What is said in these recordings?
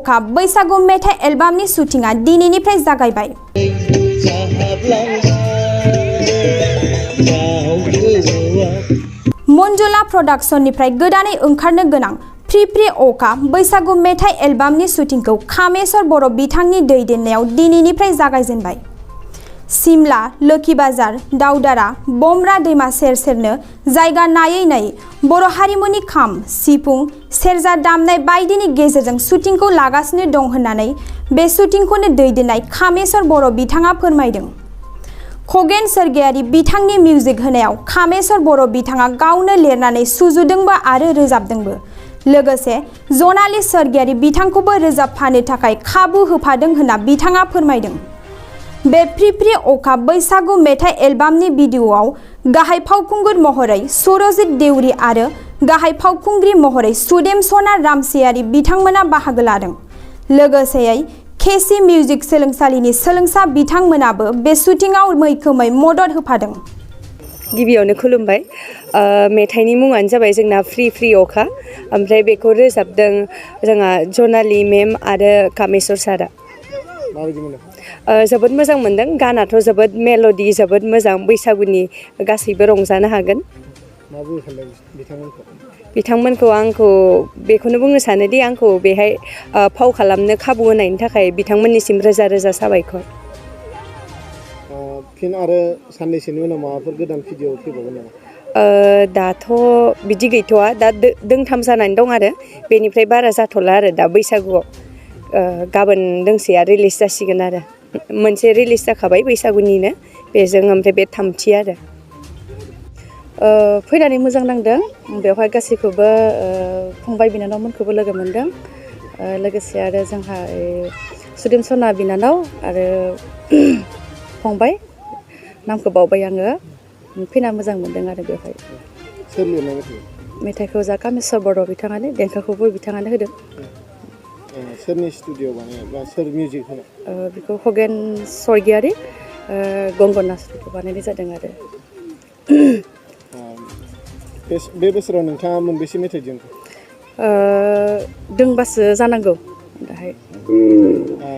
अखा बैसागु मेथाइ एलबामनि शुटिंआ दिनैनिफ्राय जागायबाय। मन्जुला प्रडाक्शननिफ्राय गोदानै ओंखारनो गोनां फ्रि फ्रि अखा बैसागु मेथाइ एलबामनि शुटिंखौ कामेश्वर बर' बिथांनि दैदेननायाव दिनैनिफ्राय जागायजेनबाय। सिमला, लोखि बाजार, दाउदारा, बमरा दैमा सेर सेरनो जायगा नायै नायै बर' हारिमुनि खाम, सिफुं, सेरजा दामनाय बायदिनि गेजेरजों शुटिंखौ लागासिनो दं होननानै बे शुटिंखौनो दैदेननाय कामेश्वर बर' बिथाङा फोरमायदों। खगेन सोरगियारि बिथांनि मिउजिक होनायाव कामेश्वर बर' बिथाङा गावनो लिरनानै सुजुदोंबो आरो रोजाबदोंबो। लोगोसे जनालि सोरगियारि बिथांखौबो रोजाबफानो थाखाय खाबु होफादों होनना बिथाङा फोरमायदों। बे फ्रि फ्रि अखा बैसागु मेथाइ एलबामनि भिडिअ'आव गाहाय फावखुंगुर महरै सुरजित देउरि आरो गाहाय फावखुंग्रि महरै सुदेमसना रामसियारि बिथांमोना बाहागो लादों। लोगोसेयै केसि मिउजिक सोलोंसालिनि सोलोंसा बिथांमोनाबो बे शुटिंआव मैखोमै मदद होफादों। गिबियावनो खुलुमबाय। मेथाइनि मुङानो जाबाय जोंना फ्रि फ्रि अखा, ओमफ्राय बेखौ रोजाबदों जोंहा जनालि मेम आरो कामेश्वर सारा। जोबोद मोजां मोनदों। गानाथ' जोबोद मेल'डि, जोबोद मोजां, बैसागुनि गासैबो रंजानो हागोन। बिथांमोनखौ आंखौ बेखौनो बुंनो सानोदि आंखौ बेहाय फाव खालामनो खाबु होनायनि थाखाय बिथांमोननिसिम रोजा रोजा साबायखर। फिन आरो साननैसोनि उनाव माबाफोर गोदान भिडिअ फैबावगोन नामा? दाथ' बिदि गैथ'वा, दा दोंथाम जानानै दं आरो बेनिफ्राय बारा जाथ'ला आरो दा बैसागुआव। गाबोन दोंसेया रिलिज जासिगोन आरो मोनसे रिलिज जाखाबाय बैसागुनिनो, बेजों ओमफ्राय बे थामथि आरो। फैनानै मोजां नांदों। बेवहाय गासैखौबो फंबाय बिनानावमोनखौबो लोगो मोनदों। लोगोसे आरो जोंहा सुदेमसना बिनानाव आरो फंबाय, नामखौ बावबाय आङो। फैना मोजां मोनदों आरो बेवहाय। सोर लिरनाय मेथाइखौ जा कामेश्वर बर' बिथाङानो, देंखोखौबो बिथाङानो होदों। सोरनि स्टुडिअ' बानायनाय बा सोर मिउजिक होनाय? बेखौ खगेन सरगियारि, गंगना स्टुडिअ' बानायनाय जादों आरो। बे बोसोराव नोंथाङा मोनबेसे मेथाइ दिहुनखो? दोंबासो जानांगौ दाहाय।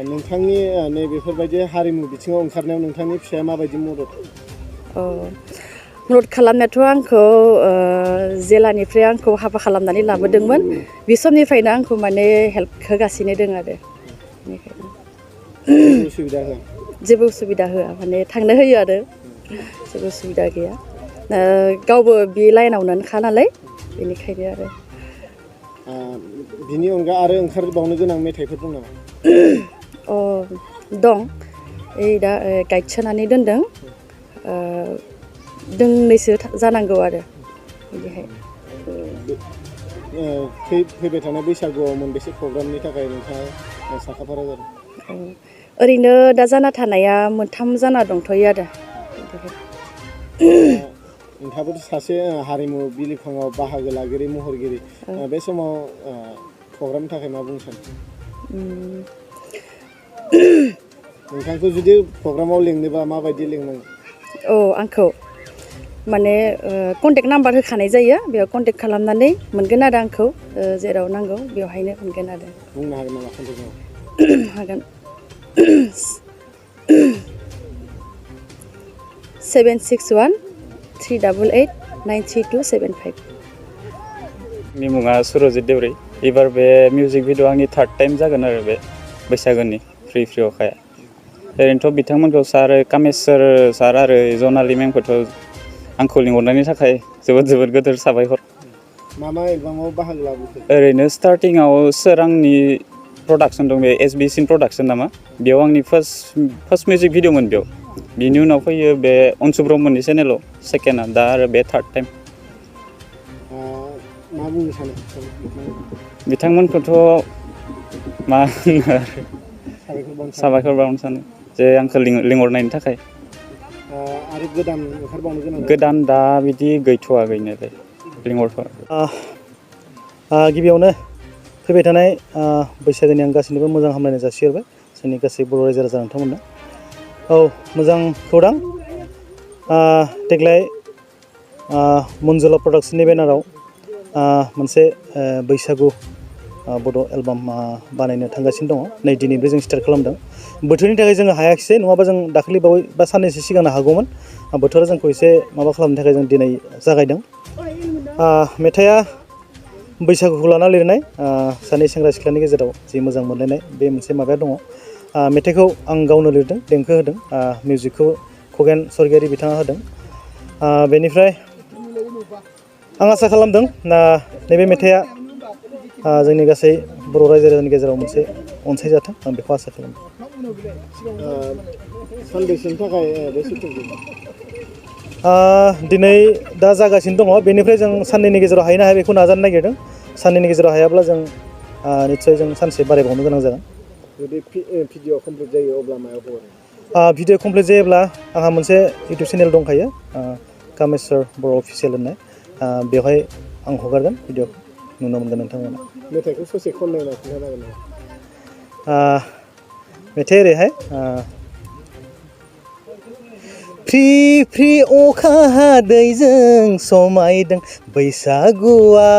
नोंथांनि नैबेफोरबायदि हारिमु बिथिङाव ओंखारनायाव नोंथांनि फिसाया माबायदि मदद? मदद खालामनायाथ' आंखौ जेलानिफ्राय आंखौ हाबा खालामनानै लाबोदोंमोन। बे समनिफ्रायनो आंखौ माने हेल्प होगासिनो दं आरो। बेनिखायनो जेबो उसुबिदा होआ, माने थांनो होयो आरो जेबो उसुबिदा गैया। गावबो बे लाइनावनोखा नालाय, बेनिखायनो आरो। बिनि अनगा आरो ओंखारबावनो गोनां मेथाइफोर दं नामा? दं। दा गाइड सोनानै दोनदों। दोंनैसो जानांगौ आरो बिदिहाय। फैबाय थानाय बैसागुआव मोनबेसे प्रग्रामनि थाखाय नोंथाङा साखाफारा जादों? ओरैनो दा जाना थानाया 3 जाना दंथ'यो आरो। नोंथाङाबो सासे हारिमु बिलिफाङाव बाहागो लागिरि महरगिरि, बे समाव प्रग्रामनि थाखाय मा बुंनो सानो? नोंथांखौ जुदि प्रग्रामाव लिंनोबा माबायदि लिंनांगौ? आंखौ माने कन्टेक्ट नाम्बार होखानाय जायो, बेयाव कन्टेक्ट खालामनानै मोनगोन आरो आंखौ जेराव नांगौ बेवहायनो मोनगोन आरो। बुंनो हागोन नामा कन्टेक्ट नाम्बार? हागोन। 761-388-93275। आंनि मुङा सुरजित देउरि। एबार बे मिउजिक भिडिअ आंनि 3rd टाइम जागोन आरो बे बैसागोनि फ्रि फ्रि अखाया। ओरैनोथ' बिथांमोनखौ सार कामेश्वर सार आरो जनालि मेमखौथ' आंखौ लिंहरनायनि थाखाय जोबोद जोबोद गोदोर साबायखर। मा एलबामाव बाहागो लाबोखो? ओरैनो स्टार्टिंआव सोरांनि प्रडाक्सन दं, बे SBC प्रडाक्सन नामा, बेयाव आंनि फार्स्ट मिउजिक भिडिअमोन बेयाव। बिनि उनाव फैयो बे अनसु ब्रह्मनि चेनेलाव सेकेन्डआ, दा आरो बे 3rd टाइम। मा बुंनो सानो बिथांमोनखौथ' मा होनो आरो साबायखर बावनो सानो जे आंखौ लिंहरनायनि थाखाय। आरो गोदान ओंखारबावनो गोनां? गोदान दा बिदि गैथ'वा, गैनायालाय लिंहरथ'वा। गिबियावनो फैबाय थानाय बैसागोनि आं गासैनोबो मोजां हामलायनाय जासिहरबाय, जोंनि गासै बर' रायजो राजा नोंथांमोननो। मोजां खौरां। देग्लाय मन्जुला प्रडाक्शननि बेनाराव मोनसे बैसागु बड' एलबाम बानायनो थांगासिनो दङ नै दिनैबो जों स्टार्ट खालामदों बोथोरनि थाखाय जोङो हायाखिसै नङाबा जों दाखालि बावै बा साननैसो सिगांनो हागौमोन बोथोरा जोंखौ एसे माबा खालामनो थाखाय जों दिनै जागायदों मेथाइआ बैसागुखौ लाना लिरनाय सानै सेंग्रा सिख्लानि गेजेराव जि मोजां मोनलायनाय बे मोनसे माबाया दङ मेथाइखौ आं गावनो लिरदों देंखो होदों मिउजिकखौ खगेन स्वर्गियारि बिथाङा होदों बेनिफ्राय आं आसा खालामदों नैबे मेथाइआ जोंनि गासै बर' रायजो राजानि गेजेराव मोनसे अनसायजाथों आं बेखौ आसा खालामदों सानबेसेनि थाखाय बे सुटिंखौ दिनै दा जागासिनो दङ बेनिफ्राय जों साननैनि गेजेराव हायो ना हाया बेखौ नाजानो नागिरदों साननैनि गेजेराव हायाब्ला जों निस्सय जों सानसे बारायबावनो गोनां जागोन जुदि भिडिअ कमप्लिट जायो अब्ला मायाव हगारो भिडिअ कमप्लिट जायोब्ला आंहा मोनसे इउटुब चेनेल दंखायो कामेस्वर बर' अफिसियेल होननाय बेवहाय आं हगारगोन भिडिअ नुनो मोनगोन नोंथांमोना मेथाइखौ ससे खननायना खिन्थानो हागोन नामा मेथाइ ओरैहाय फ्रि फ्रि अखा हादैजों समायदों बैसागुआ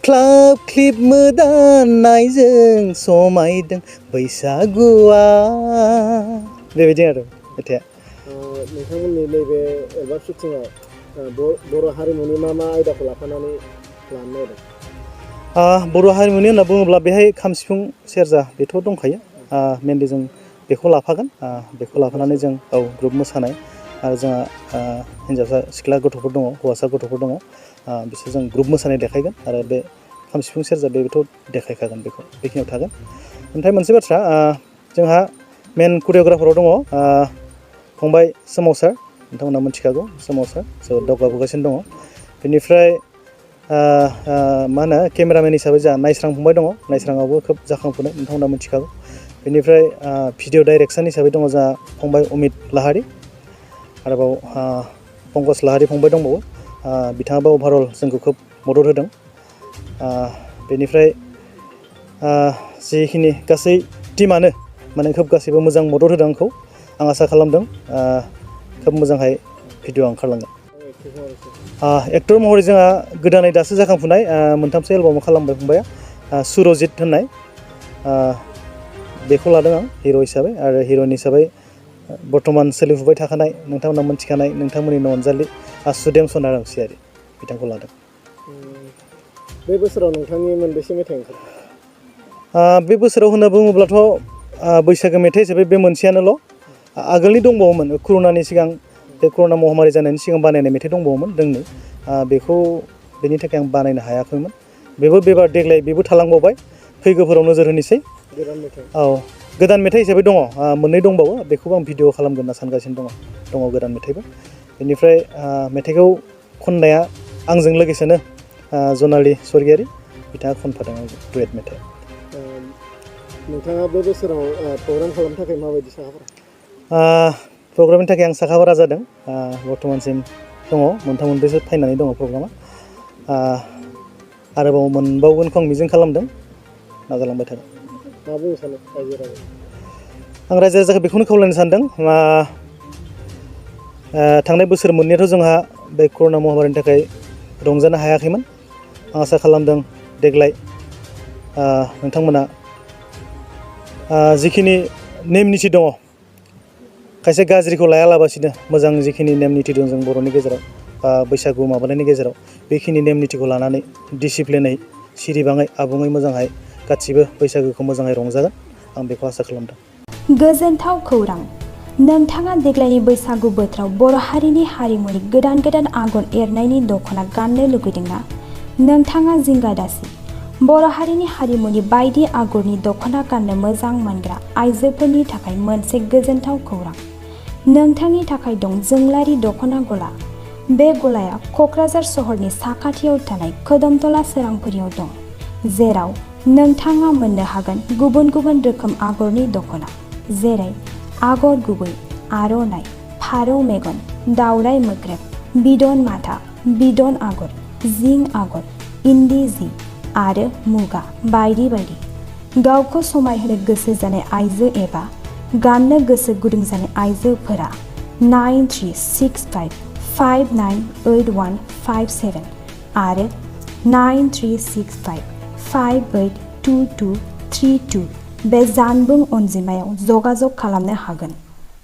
क्लाब क्लिप मोदाननायजों समायदों बैसागुआ बेबायदि आरो मेथाइआ नोंथांमोननि नैबे एलबाम शुटिंआव बर' हारिमुनि मा आयदाखौ लाफानानै लानो नागिरदों बर' हारिमुनि होनना बुङोब्ला बेहाय खाम सिफुं सेरजा बेथ' दंखायो मेनलि जों बेखौ लाफागोन बेखौ लाफानानै जों ग्रुप मोसानाय आरो जोंहा हिन्जावसा सिख्ला गथ'फोर दङ हौवासा गथ'फोर दङ बिसोर जों ग्रुप मोसानाय देखायगोन आरो बे खाम सिफुं सेरजा बेथ' देखायखागोन बेखौ बेखिनियाव थागोन ओमफ्राय मोनसे बाथ्रा जोंहा मेन करिय'ग्राफाराव दङ फंबाय सोमावसार नोंथांमोना मिथिखागौ सोमावसार जोबोद दावगाबोगासिनो दङ बेनिफ्राय मा होनो केमेरामेन हिसाबै जोंहा नायस्रां फंबाय दङ नायस्राङावबो खोब जाखांफुनाय नोंथांमोना मिथिखागौ बेनिफ्राय भिडिअ डाइरेक्सन हिसाबै दङ जोंहा फंबाय अमित लाहारि आरोबाव पंकज लाहारि फंबाय दंबावो बिथाङाबो अभारअल जोंखौ खोब मदद होदों बेनिफ्राय जिखिनि गासै टिमानो माने खोब गासैबो मोजां मदद होदों आंखौ आं आसा खालामदों खोब मोजांहाय भिडिअ ओंखारलांगोन एक्टर महरै जोंहा गोदानै दासो जाखांफुनाय मोनथामसो एलबाम खालामबाय फंबाया सुरजित होननाय बेखौ लादों आं हिर' हिसाबै आरो हिर'इन हिसाबै बर्थमान सोलिफुबाय थाखानाय नोंथांमोना मिथिखानाय नोंथांमोननिनो अनजालि सुदेम रंसियारि बिथांखौ लादों बे बोसोराव नोंथांनि मोनबेसे मेथाइ ओंखारदों बे बोसोराव होनना बुङोब्लाथ' बैसागो मेथाइ हिसाबै बे मोनसेयानोल' आगोलनि दंबावोमोन कर'नानि सिगां बे कर'ना महामारि जानायनि सिगां बानायनाय मेथाइ दंबावोमोन दोंनै बेखौ बेनि थाखाय आं बानायनो हायाखैमोन बेबो देग्लाय बेबो थालांबावबाय फैगौफोराव नोजोर होनोसै गोदान मेथाइ हिसाबै दङ मोननै दंबावो बेखौबो आं भिडिअ खालामगोन होनना सानगासिनो दङ गोदान मेथाइबो बेनिफ्राय मेथाइखौ खननाया आंजों लोगोसेनो जनालि स्वर्गियारि बिथाङा खनफादों आंजों डुएट मेथाइ नोंथाङा बे बोसोराव प्रग्राम खालामनो थाखाय माबायदि साखाफारा प्रग्रामनि थाखाय आं साखाफारा जादों बर्थमानसिम दङ मोनथाम मोनब्रैसो फाइनानै दङ प्रग्रामा आरोबाव मोनबावगोनखौ आं मिजिं खालामदों नाजालांबाय थागोन मा बुंनो सानो रायजो राजा आं रायजो राजाखौ बेखौनो खावलायनो सानदों थांनाय बोसोर मोननैयाथ' जोंहा बे कर'ना महामारिनि थाखाय रंजानो हायाखैमोन आं आसा खालामदों देग्लाय नोंथांमोना जिखिनि नेम निथि दङ खायसे गाज्रिखौ लायालाबासिनो मोजां जिखिनि नेम निथि दं जों बर'नि गेजेराव बैसागु माबानायनि गेजेराव बेखिनि नेम निथिखौ लानानै डिसिप्लिनै सिरिबाङै आबुङै मोजांहाय गासिबो बैसागुखौ मोजाङै रंजागोन आं बेखौ आसा खालामदों गोजोनथाव खौरां नोंथाङा देग्लायनि बैसागु बोथोराव बर' हारिनि हारिमुनि गोदान गोदान आगर एरनायनि दख'ना गाननो लुगैदोंना नोंथाङा जिंगा दासि बर' हारिनि हारिमुनि बायदि आगरनि दख'ना गाननो मोजां मोनग्रा आइजोफोरनि थाखाय मोनसे गोजोनथाव खौरां नोंथांनि थाखाय दं जोंलारि दख'ना गला बे गलाया क'क्राझार सहरनि साखाथियाव थानाय खोदोमतला सोरांफुरियाव दं जेराव नोंथाङा मोननो हागोन गुबुन गुबुन रोखोम आगरनि दख'ना जेरै आगर गुबै आर'नाइ फारौ मेगन दावराइ मोख्रेब बिदन माथा बिदन आगर जिं आगर इन्दि जि आरो मुगा बायदि बायदि गावखौ समायहोनो गोसो जानाय आइजो एबा गाननो गोसो गुदुं जानाय आइजोफोरा 9365598157 आरो 9365582232 बे जानबुं अनजिमायाव जगाजग खालामनो हागोन।